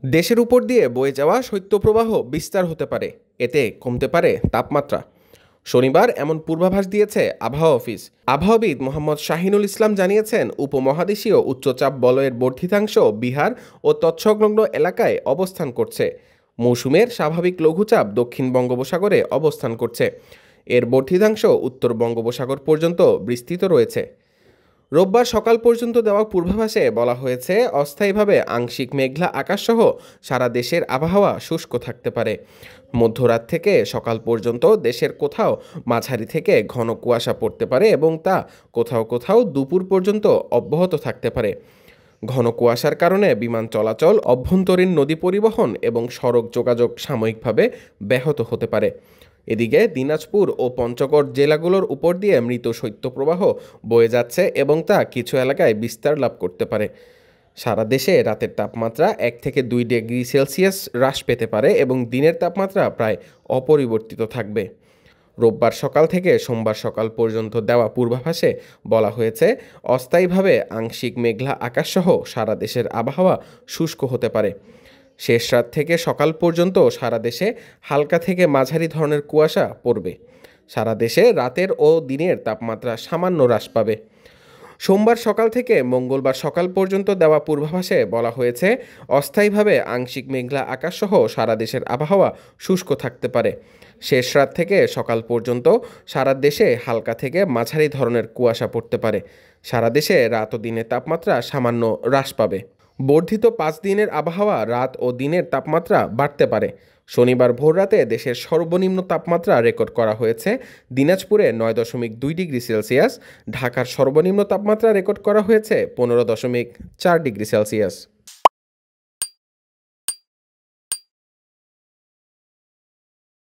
দেশের উপর দিয়ে বয়ে যাওয়া শৈত্যপ্রবাহ বিস্তার হতে পারে, এতে কমতে পারে তাপমাত্রা। শনিবার এমন পূর্বাভাস দিয়েছে আবহাওয়া অফিস। আবহাওয়াবিদ মোহাম্মদ শাহিনুল ইসলাম জানিয়েছেন, উপমহাদেশীয় উচ্চচাপ বলয়ের বর্ধিতাংশ বিহার ও তৎসংলগ্ন এলাকায় অবস্থান করছে। মৌসুমের স্বাভাবিক লঘুচাপ দক্ষিণ বঙ্গোপসাগরে অবস্থান করছে। এর বর্ধিতাংশ উত্তর বঙ্গোপসাগর পর্যন্ত বিস্তৃত রয়েছে। রোববার সকাল পর্যন্ত দেওয়া পূর্বাভাসে বলা হয়েছে, অস্থায়ীভাবে আংশিক মেঘলা আকাশসহ সারা দেশের আবহাওয়া শুষ্ক থাকতে পারে। মধ্যরাত থেকে সকাল পর্যন্ত দেশের কোথাও মাঝারি থেকে ঘন কুয়াশা পড়তে পারে এবং তা কোথাও কোথাও দুপুর পর্যন্ত অব্যাহত থাকতে পারে। ঘন কুয়াশার কারণে বিমান চলাচল, অভ্যন্তরীণ নদী পরিবহন এবং সড়ক যোগাযোগ সাময়িকভাবে ব্যাহত হতে পারে। এদিকে দিনাজপুর ও পঞ্চগড় জেলাগুলোর উপর দিয়ে মৃত শৈত্যপ্রবাহ বয়ে যাচ্ছে এবং তা কিছু এলাকায় বিস্তার লাভ করতে পারে। সারা দেশে রাতের তাপমাত্রা 1 থেকে 2 ডিগ্রি সেলসিয়াস হ্রাস পেতে পারে এবং দিনের তাপমাত্রা প্রায় অপরিবর্তিত থাকবে। রোববার সকাল থেকে সোমবার সকাল পর্যন্ত দেওয়া পূর্বাভাসে বলা হয়েছে, অস্থায়ীভাবে আংশিক মেঘলা আকাশসহ সারা দেশের আবহাওয়া শুষ্ক হতে পারে। শেষ রাত থেকে সকাল পর্যন্ত সারা দেশে হালকা থেকে মাঝারি ধরনের কুয়াশা পড়বে। সারা দেশে রাতের ও দিনের তাপমাত্রা সামান্য হ্রাস পাবে। সোমবার সকাল থেকে মঙ্গলবার সকাল পর্যন্ত দেওয়া পূর্বাভাসে বলা হয়েছে, অস্থায়ীভাবে আংশিক মেঘলা আকাশসহ সারা দেশের আবহাওয়া শুষ্ক থাকতে পারে। শেষ রাত থেকে সকাল পর্যন্ত সারা দেশে হালকা থেকে মাঝারি ধরনের কুয়াশা পড়তে পারে। সারা দেশে রাত ও দিনের তাপমাত্রা সামান্য হ্রাস পাবে। বর্ধিত 5 দিনের আবহাওয়া রাত ও দিনের তাপমাত্রা বাড়তে পারে। শনিবার ভোররাতে দেশের সর্বনিম্ন তাপমাত্রা রেকর্ড করা হয়েছে দিনাজপুরে 9.2 ডিগ্রি সেলসিয়াস। ঢাকার সর্বনিম্ন তাপমাত্রা রেকর্ড করা হয়েছে 15.4 ডিগ্রি সেলসিয়াস।